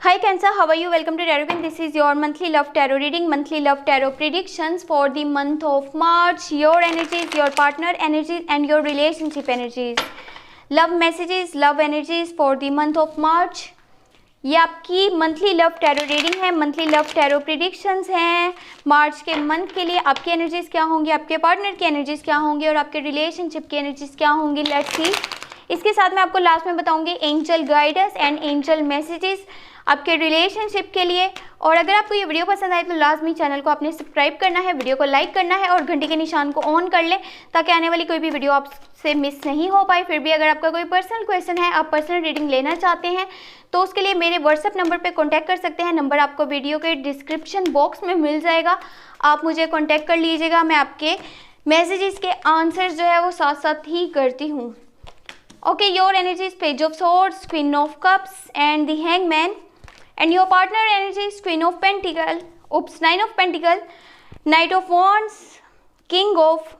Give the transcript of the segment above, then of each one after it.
Hi Cancer, how are you? Welcome to Tarot Queen. This is your monthly love tarot reading, monthly love tarot predictions for the month of March. Your energies, your partner energies and your relationship energies. Love messages, love energies for the month of March. ये आपकी monthly love tarot reading है, monthly love tarot predictions हैं मार्च के month के लिए। आपकी energies क्या होंगी, आपके पार्टनर की एनर्जीज क्या होंगी और आपके रिलेशनशिप की एनर्जीज क्या होंगी, लेट्स सी। इसके साथ मैं आपको लास्ट में बताऊंगी angel guidance and angel messages आपके रिलेशनशिप के लिए। और अगर आपको ये वीडियो पसंद आए तो लाजमी चैनल को आपने सब्सक्राइब करना है, वीडियो को लाइक करना है और घंटी के निशान को ऑन कर ले ताकि आने वाली कोई भी वीडियो आपसे मिस नहीं हो पाए। फिर भी अगर आपका कोई पर्सनल क्वेश्चन है, आप पर्सनल रीडिंग लेना चाहते हैं तो उसके लिए मेरे व्हाट्सएप नंबर पे कांटेक्ट कर सकते हैं। नंबर आपको वीडियो के डिस्क्रिप्शन बॉक्स में मिल जाएगा, आप मुझे कांटेक्ट कर लीजिएगा। मैं आपके मैसेजेस के आंसर जो है वो साथ साथ ही करती हूँ। Okay, your energies page of swords, queen of cups and the hangman. And your partner energy is Queen of Pentacle, Nine of Pentacle, Knight of Wands, King of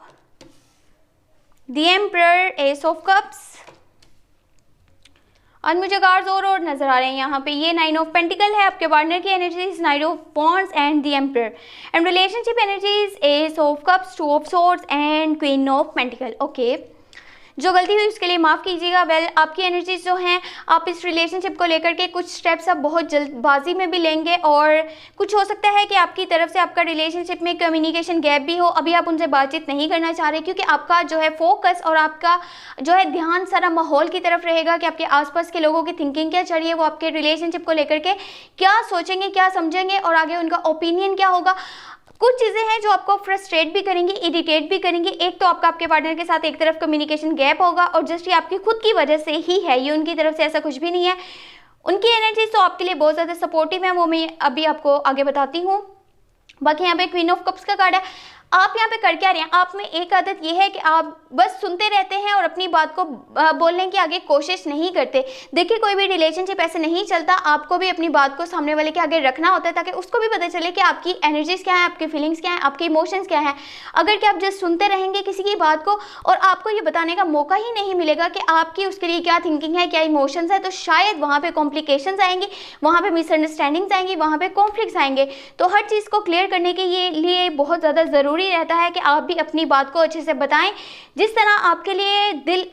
the Emperor, Ace of Cups। आज मुझे cards और नजर आ रहे हैं यहाँ पे। ये nine of pentacle है, आपके पार्टनर की energies night of wands and the emperor, and relationship energies S of cups, two of swords and queen of pentacle. Okay, जो गलती हुई उसके लिए माफ़ कीजिएगा। आपकी एनर्जीज जो हैं, आप इस रिलेशनशिप को लेकर के कुछ स्टेप्स आप बहुत जल्दबाजी में भी लेंगे और कुछ हो सकता है कि आपकी तरफ से आपका रिलेशनशिप में कम्युनिकेशन गैप भी हो। अभी आप उनसे बातचीत नहीं करना चाह रहे क्योंकि आपका जो है फोकस और आपका जो है ध्यान सारा माहौल की तरफ रहेगा कि आपके आसपास के लोगों की थिंकिंग क्या चल रही है, वो आपके रिलेशनशिप को लेकर के क्या सोचेंगे, क्या समझेंगे और आगे उनका ओपिनियन क्या होगा। कुछ चीज़ें हैं जो आपको फ्रस्ट्रेट भी करेंगी, इरिटेट भी करेंगी। एक तो आपका आपके पार्टनर के साथ एक तरफ कम्युनिकेशन गैप होगा और जस्ट ये आपकी खुद की वजह से ही है, ये उनकी तरफ से ऐसा कुछ भी नहीं है। उनकी एनर्जी तो आपके लिए बहुत ज़्यादा सपोर्टिव है, वो मैं अभी आपको आगे बताती हूँ। बाकी यहाँ पे क्वीन ऑफ कप्स का कार्ड है। आप यहाँ पे कर क्या रहे हैं, आप में एक आदत ये है कि आप बस सुनते रहते हैं और अपनी बात को बोलने की आगे कोशिश नहीं करते। देखिए, कोई भी रिलेशनशिप ऐसे नहीं चलता, आपको भी अपनी बात को सामने वाले के आगे रखना होता है ताकि उसको भी पता चले कि आपकी एनर्जीज क्या है, आपकी फीलिंग्स क्या है, आपके इमोशंस क्या है। अगर कि आप जस्ट सुनते रहेंगे किसी की बात को और आपको ये बताने का मौका ही नहीं मिलेगा कि आपकी उसके लिए क्या थिंकिंग है, क्या इमोशंस है, तो शायद वहाँ पर कॉम्प्लिकेशंस आएंगी, वहाँ पर मिसअंडरस्टैंडिंग्स आएंगी, वहाँ पर कॉन्फ्लिक्ट्स आएंगे। तो हर चीज़ को क्लियर करने के लिए बहुत ज़्यादा ज़रूरी रहता है कि आप भी अपनी बात को अच्छे से बताएं। जिस तरह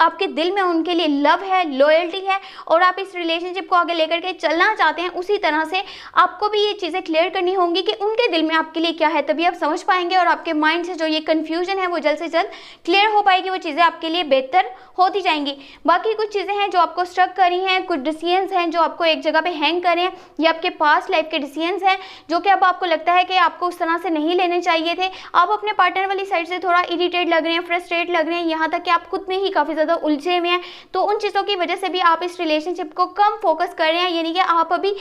आपके दिल में उनके लिए लव है, लॉयल्टी है और आप इस रिलेशनशिप को आगे लेकर के चलना चाहते हैं, उसी तरह से आपको भी ये चीज़ें क्लियर करनी होंगी कि उनके दिल में आपके लिए क्या है। तभी आप समझ पाएंगे और आपके माइंड से जो ये कन्फ्यूजन है वो जल्द से जल्द क्लियर हो पाएगी, वो चीज़ें आपके लिए बेहतर होती जाएंगी। बाकी कुछ चीज़ें हैं जो आपको स्ट्रक करी हैं, कुछ डिसीजंस हैं जो आपको एक जगह पे हैंग कर रहे हैं, ये आपके पास्ट लाइफ के डिसीजंस हैं जो कि अब आपको लगता है कि आपको उस तरह से नहीं लेने चाहिए थे। आप अपने पार्टनर वाली साइड से थोड़ा इरिटेट लग रहे हैं, फ्रस्ट्रेट लग रहे हैं, यहाँ तक कि आप खुद में ही काफ़ी ज़्यादा उलझे हुए हैं। तो उन चीज़ों की वजह से भी आप इस रिलेशनशिप को कम फोकस कर रहे हैं, यानी कि आप अभी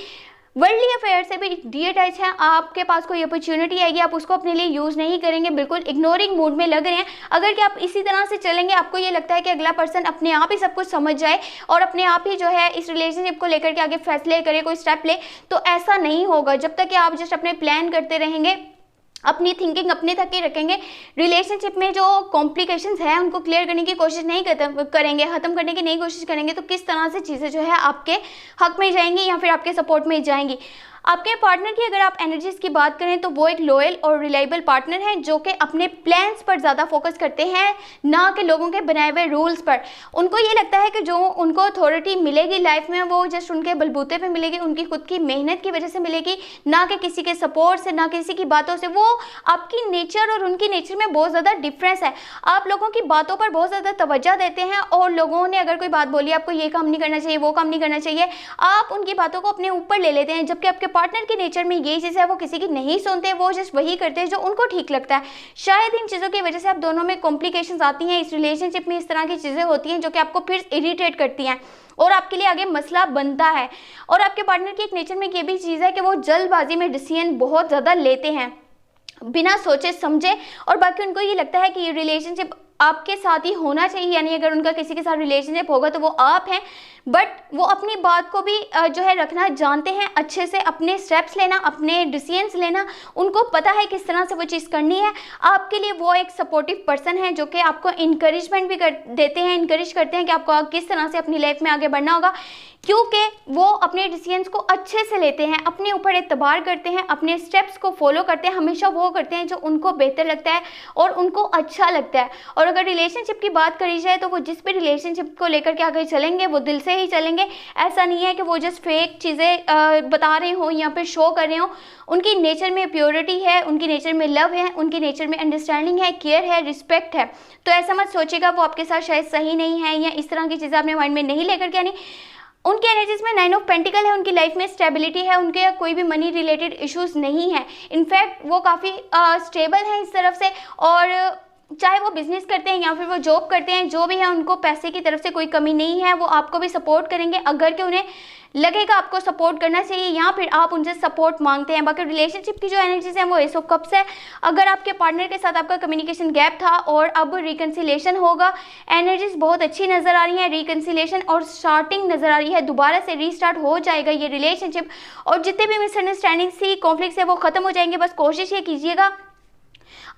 वर्ल्डली अफेयर से भी डिटैच हैं। आपके पास कोई अपॉर्चुनिटी आएगी, आप उसको अपने लिए यूज़ नहीं करेंगे, बिल्कुल इग्नोरिंग मूड में लग रहे हैं। अगर कि आप इसी तरह से चलेंगे, आपको ये लगता है कि अगला पर्सन अपने आप ही सब कुछ समझ जाए और अपने आप ही जो है इस रिलेशनशिप को लेकर के आगे फैसले करे, कोई स्टेप ले, तो ऐसा नहीं होगा। जब तक कि आप जस्ट अपने प्लान करते रहेंगे, अपनी थिंकिंग अपने तक ही रखेंगे, रिलेशनशिप में जो कॉम्प्लिकेशंस हैं उनको क्लियर करने की कोशिश नहीं करेंगे, ख़त्म करने की नहीं कोशिश करेंगे, तो किस तरह से चीज़ें जो है आपके हक में जाएंगी या फिर आपके सपोर्ट में जाएंगी। आपके पार्टनर की अगर आप एनर्जीज की बात करें तो वो एक लॉयल और रिलायबल पार्टनर हैं जो कि अपने प्लान्स पर ज़्यादा फोकस करते हैं, ना कि लोगों के बनाए हुए रूल्स पर। उनको ये लगता है कि जो उनको अथॉरिटी मिलेगी लाइफ में वो जस्ट उनके बलबूते पे मिलेगी, उनकी खुद की मेहनत की वजह से मिलेगी, ना कि किसी के सपोर्ट से, ना किसी की बातों से। वो आपकी नेचर और उनकी नेचर में बहुत ज़्यादा डिफरेंस है। आप लोगों की बातों पर बहुत ज़्यादा तवज्जो देते हैं और लोगों ने अगर कोई बात बोली, आपको ये काम नहीं करना चाहिए, वो काम नहीं करना चाहिए, आप उनकी बातों को अपने ऊपर ले लेते हैं। जबकि आपके पार्टनर की नेचर में ये चीज़ है, वो किसी की नहीं सुनते, वो जस्ट वही करते हैं जो उनको ठीक लगता है। शायद इन चीज़ों की वजह से आप दोनों में कॉम्प्लिकेशंस आती हैं, इस रिलेशनशिप में इस तरह की चीज़ें होती हैं जो कि आपको फिर इरिटेट करती हैं और आपके लिए आगे मसला बनता है। और आपके पार्टनर की एक नेचर में ये भी चीज़ है कि वो जल्दबाजी में डिसीजन बहुत ज़्यादा लेते हैं बिना सोचे समझे, और बाकी उनको ये लगता है कि ये रिलेशनशिप आपके साथ ही होना चाहिए, यानी अगर उनका किसी के साथ रिलेशनशिप होगा तो वो आप हैं, बट वो अपनी बात को भी जो है रखना जानते हैं अच्छे से, अपने स्टेप्स लेना, अपने डिसीजंस लेना, उनको पता है किस तरह से वो चीज़ करनी है। आपके लिए वो एक सपोर्टिव पर्सन है जो कि आपको इंकरेजमेंट भी देते हैं, इंकरेज करते हैं कि आपको किस तरह से अपनी लाइफ में आगे बढ़ना होगा, क्योंकि वो अपने डिसीजंस को अच्छे से लेते हैं, अपने ऊपर एतबार करते हैं, अपने स्टेप्स को फॉलो करते हैं, हमेशा वो करते हैं जो उनको बेहतर लगता है और उनको अच्छा लगता है। और अगर रिलेशनशिप की बात करी जाए तो वो जिस भी रिलेशनशिप को लेकर के आगे चलेंगे वो दिल से ही चलेंगे। ऐसा नहीं है कि वो जस्ट फेक चीज़ें बता रहे हो या फिर शो कर रहे हो। उनकी नेचर में प्योरिटी है, उनकी नेचर में लव है, उनकी नेचर में अंडरस्टैंडिंग है, केयर है, रिस्पेक्ट है। तो ऐसा मत सोचिएगा वो आपके साथ शायद सही नहीं है या इस तरह की चीज़ें अपने माइंड में नहीं लेकर के आनी। उनके एनर्जीज में 9 ऑफ पेंटिकल है, उनकी लाइफ में स्टेबिलिटी है, उनके कोई भी मनी रिलेटेड इश्यूज नहीं है। इनफैक्ट वो काफ़ी स्टेबल हैं इस तरफ से, और चाहे वो बिजनेस करते हैं या फिर वो जॉब करते हैं, जो भी है उनको पैसे की तरफ से कोई कमी नहीं है। वो आपको भी सपोर्ट करेंगे अगर कि उन्हें लगेगा आपको सपोर्ट करना चाहिए या फिर आप उनसे सपोर्ट मांगते हैं। बाकी रिलेशनशिप की जो एनर्जीज है वो एस ऑफ कप्स है। अगर आपके पार्टनर के साथ आपका कम्युनिकेशन गैप था और अब रिकन्सिलेशन होगा, एनर्जीज बहुत अच्छी नज़र आ रही है, रिकन्सिलेशन और स्टार्टिंग नज़र आ रही है, दोबारा से रीस्टार्ट हो जाएगा ये रिलेशनशिप, और जितने भी मिसअंडरस्टैंडिंग सी कॉन्फ्लिक्ट्स है वो ख़त्म हो जाएंगे। बस कोशिश ये कीजिएगा,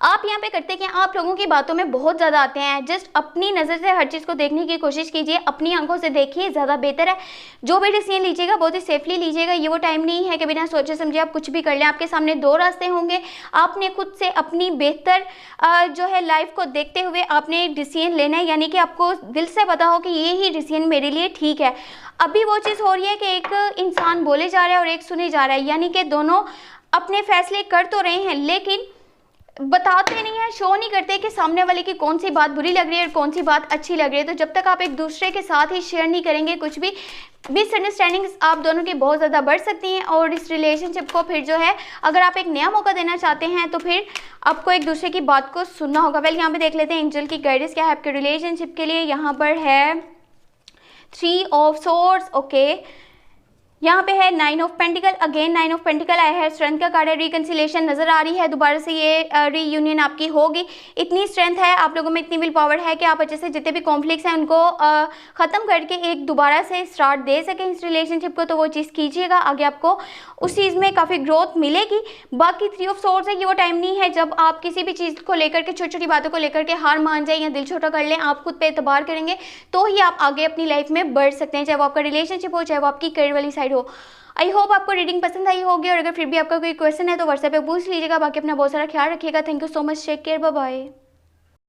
आप यहाँ पे करते कि आप लोगों की बातों में बहुत ज़्यादा आते हैं, जस्ट अपनी नज़र से हर चीज़ को देखने की कोशिश कीजिए, अपनी आंखों से देखिए, ज़्यादा बेहतर है। जो भी डिसीजन लीजिएगा बहुत ही सेफली लीजिएगा। ये वो टाइम नहीं है कि बिना सोचे समझे आप कुछ भी कर लें। आपके सामने 2 रास्ते होंगे, आपने खुद से अपनी बेहतर जो है लाइफ को देखते हुए आपने डिसीजन लेना है, यानी कि आपको दिल से पता हो कि ये ही डिसीजन मेरे लिए ठीक है। अभी वो चीज़ हो रही है कि एक इंसान बोले जा रहा है और एक सुने जा रहा है, यानी कि दोनों अपने फैसले कर तो रहे हैं लेकिन बताते नहीं है, शो नहीं करते कि सामने वाले की कौन सी बात बुरी लग रही है और कौन सी बात अच्छी लग रही है। तो जब तक आप एक दूसरे के साथ ही शेयर नहीं करेंगे कुछ भी, मिसअंडरस्टैंडिंग्स आप दोनों की बहुत ज़्यादा बढ़ सकती हैं। और इस रिलेशनशिप को फिर जो है अगर आप एक नया मौका देना चाहते हैं तो फिर आपको एक दूसरे की बात को सुनना होगा। वेल यहाँ पे देख लेते हैं एंजल की गाइडेंस क्या है आपके रिलेशनशिप के लिए। यहाँ पर है 3 ऑफ सोर्ड्स, ओके। यहाँ पे है 9 of pentacle, again 9 of pentacle आया है, स्ट्रेंथ का कार्ड है, रिकन्सिलेशन नजर आ रही है, दोबारा से ये रीयूनियन आपकी होगी। इतनी स्ट्रेंथ है आप लोगों में, इतनी विल पावर है कि आप अच्छे से जितने भी कॉन्फ्लिक्ट्स हैं उनको ख़त्म करके एक दोबारा से स्टार्ट दे सकें इस रिलेशनशिप को। तो वो चीज़ कीजिएगा, आगे आपको उस चीज़ में काफ़ी ग्रोथ मिलेगी। बाकी 3 ऑफ सोर्ड्स है, ये वो टाइम नहीं है जब आप किसी भी चीज़ को लेकर के, छोटी छोटी बातों को लेकर के हार मान जाए या दिल छोटा कर लें। आप खुद पे एतबार करेंगे तो ही आप आगे अपनी लाइफ में बढ़ सकते हैं, चाहे वो आपका रिलेशनशिप हो, चाहे वो आपकी करियर वाली साइड हो। आई होप आपको रीडिंग पसंद आई होगी, और अगर फिर भी आपका कोई क्वेश्चन है तो व्हाट्सएप पे पूछ लीजिएगा। बाकी अपना बहुत सारा ख्याल रखिएगा। Thank you so much, take care, bye bye.